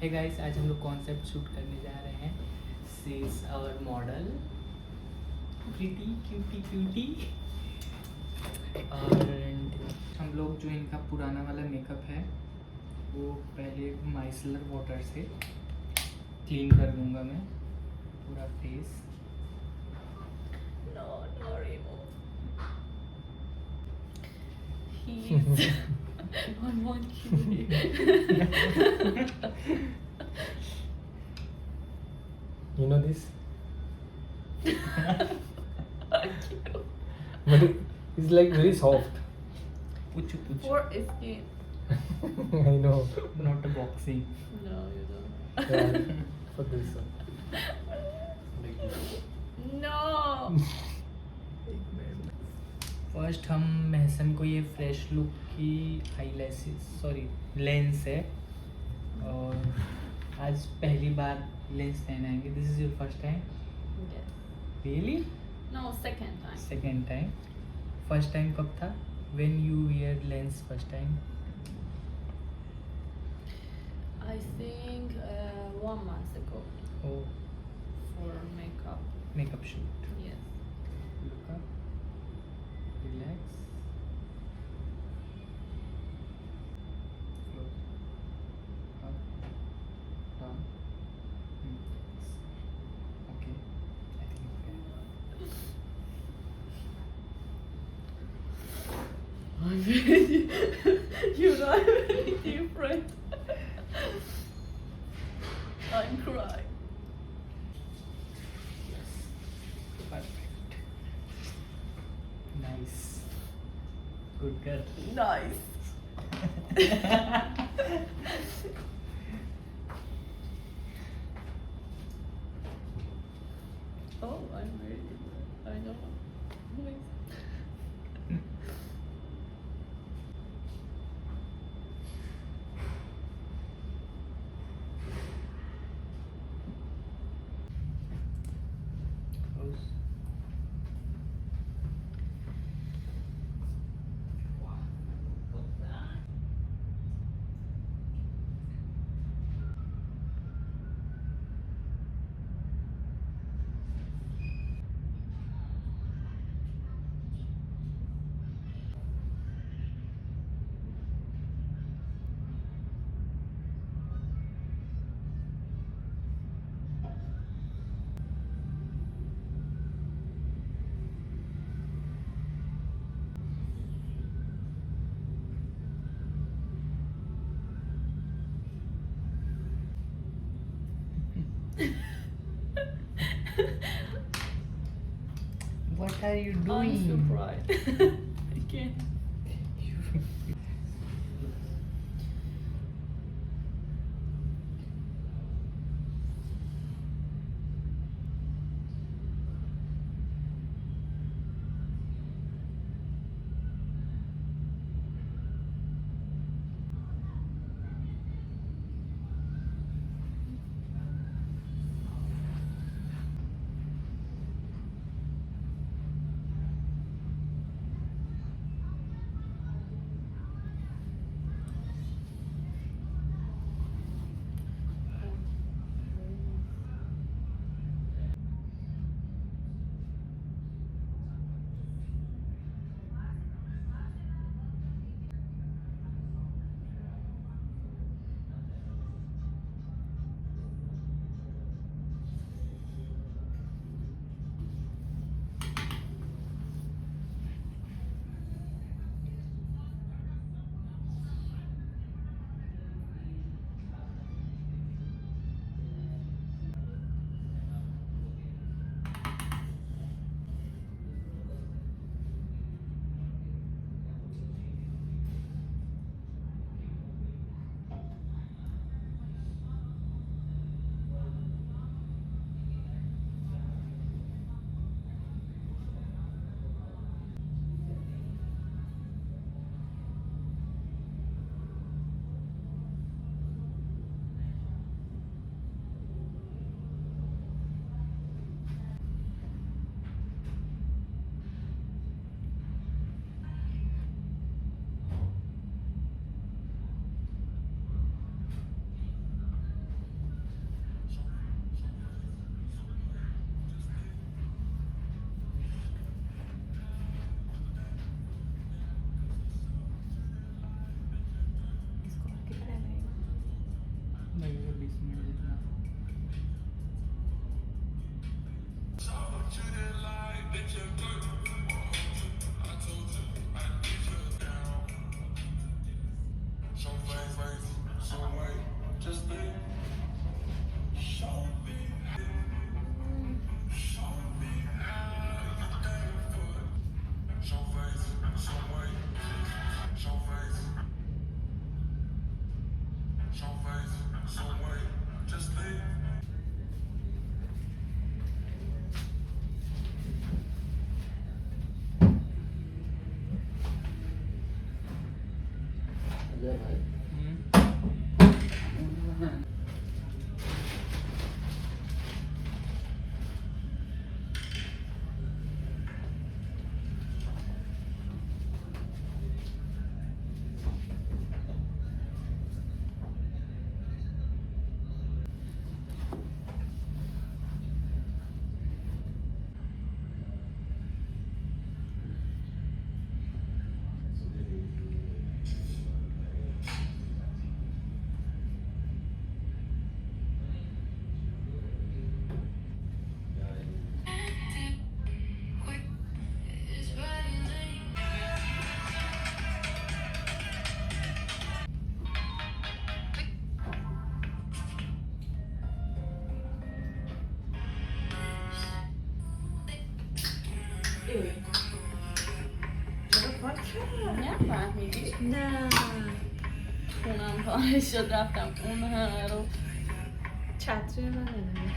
Hey guys, आज हम लोग कॉन्सेप्ट शूट करने जा रहे हैं. She is our model, pretty cutie cutie. और हम लोग जो इनका पुराना वाला मेकअप है वो पहले माइसलर वाटर से क्लीन कर दूंगा मैं पूरा face. No, no remove. He's I want you. You know this? Thank you. But it's like very soft. पुछ पुछ. For skin. I know. Not a boxing. No, you don't. Yeah, for this one. No. First हम महसन को ये fresh look की lens है और आज पहली बार लेंस पहनाएंगे. This is your first time? Yes. Really? No, second time. Second time. First time कब था? When you wear lens first time? I think 1 month ago oh, for makeup. Makeup shoot. Yes. Look up, relax, close, up, down. Okay, I think okay. You are very different. I'm crying. Yes, perfect, nice, good girl. Nice. Oh, I'm very different. I don't know. Nice. Close. What are you doing? I'm surprised. I can't. लगेगा 20 minute जितना. ले भाई. نفهمیدی؟ نه خونم پارش شد رفتم اون همه رو چتری من نمیدونم.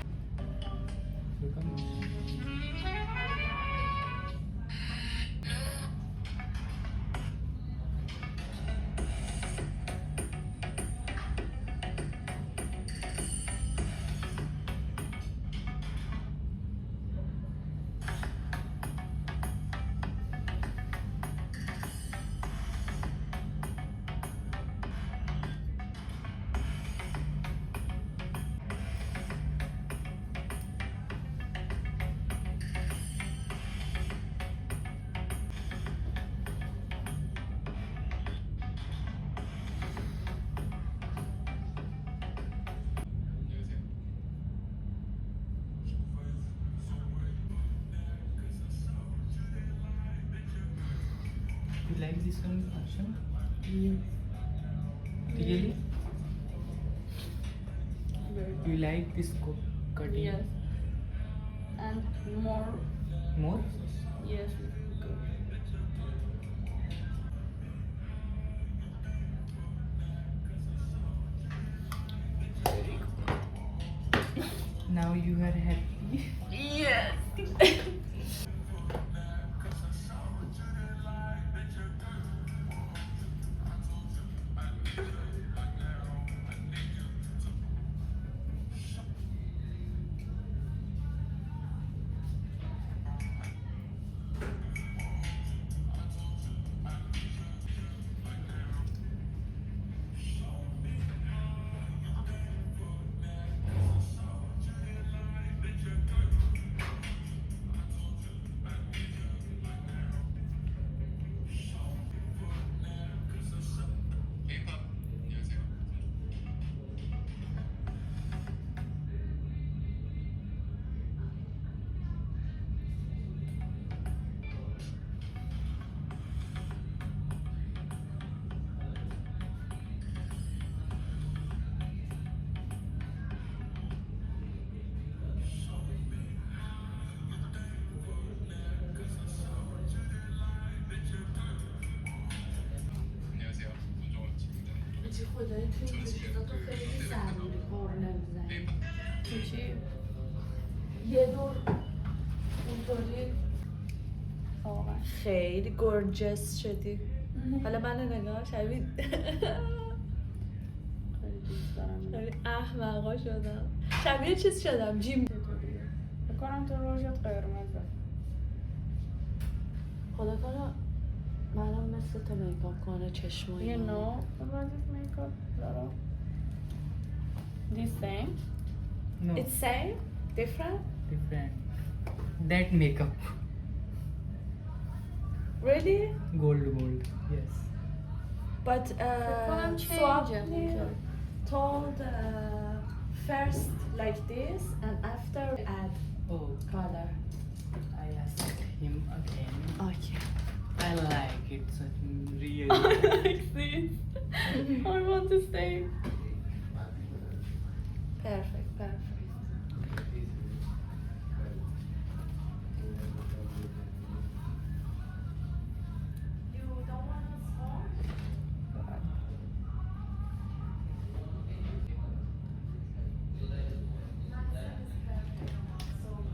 You like this one, Asha? Really? You like this cutting? Yes. And more. More? Yes. Good. Now you are happy. Yes. خدای تو این چیزا تو خیلی ضروری قرنه میزنی تو چی؟ یه دور اونطوری واقعا خیلی گورجس شدی حالا من نگاه شبیه خیلی دوست دارم. خیلی احمقا شدم شبیه چیز شدم جیم بکنم تو روژت قرمزه. خدا کنه منم مثل تو میکاپ کنه چشمایی You know about this makeup, Zara? This same? No, It's same? Different? different. That makeup. Really? Gold. Yes. But فکر کنم swap change نیست. told first like this and after add Oh, color. I asked him again. Okay. I like it such really. Like this. I want to say. Perfect, perfect. You don't want to smoke?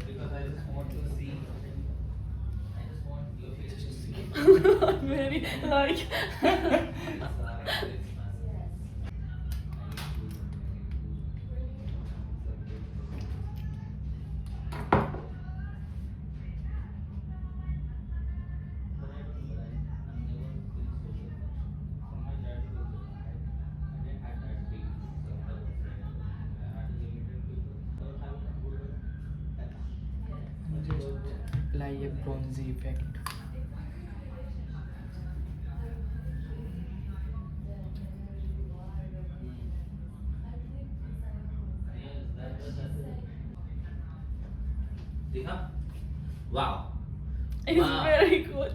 Because I just want to see. I just want your face to see. I'm very like. And just apply a bronzy effect. Wow. It's Wow. very good.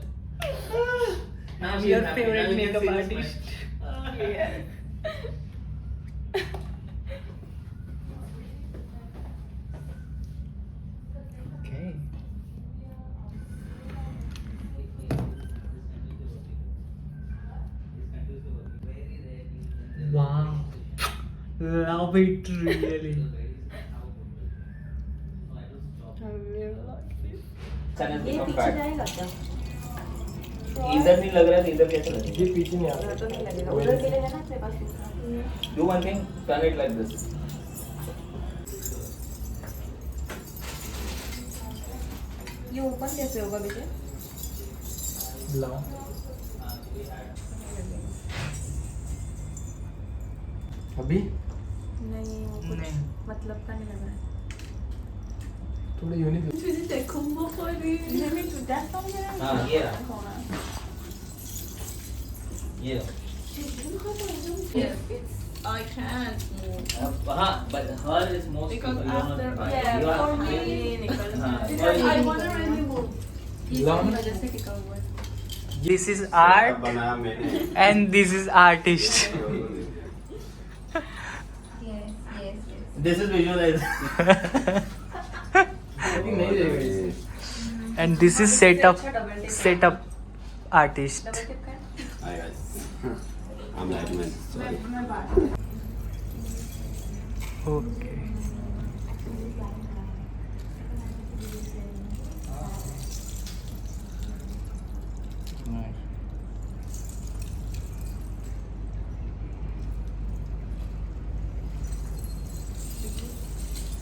Now I'm she's your happy. favorite Now you can makeup see the artist. smile. Yes. Okay. Wow. Love it really. I really like this. Sun has ये become पीछे fat. जाएगा क्या? इधर नहीं लग रहा है तो इधर कैसे लगेगा? ये पीछे नहीं आ उधर तो नहीं लगेगा। रहा उधर के लिए जाना तेरे पास दूसरा। Do one thing. Turn it like this. ये ओपन कैसे होगा बेटे? लाओ अभी नहीं वो कुछ नहीं। मतलब का नहीं लग रहा है। थोड़ा unique Sizi de combo koyayım. नहीं तू डर तो नहीं रहा? हाँ ये रहा. ये रहा. Yes, I can't move. हाँ, but her is most. Because you are not- after- Yeah, you are- for me, you- निकल हाँ, Because for I you- wanna really move. लाओ वजह से टिका हुआ है. This is art बनाया मैंने and this is artist. Yes, yes, yes. This is visualized. नहीं रहेगा इससे And this is setup artist. Double tip कर. Hi guys. I'm Lightman. Sorry. मैं बात Okay.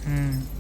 Hmm.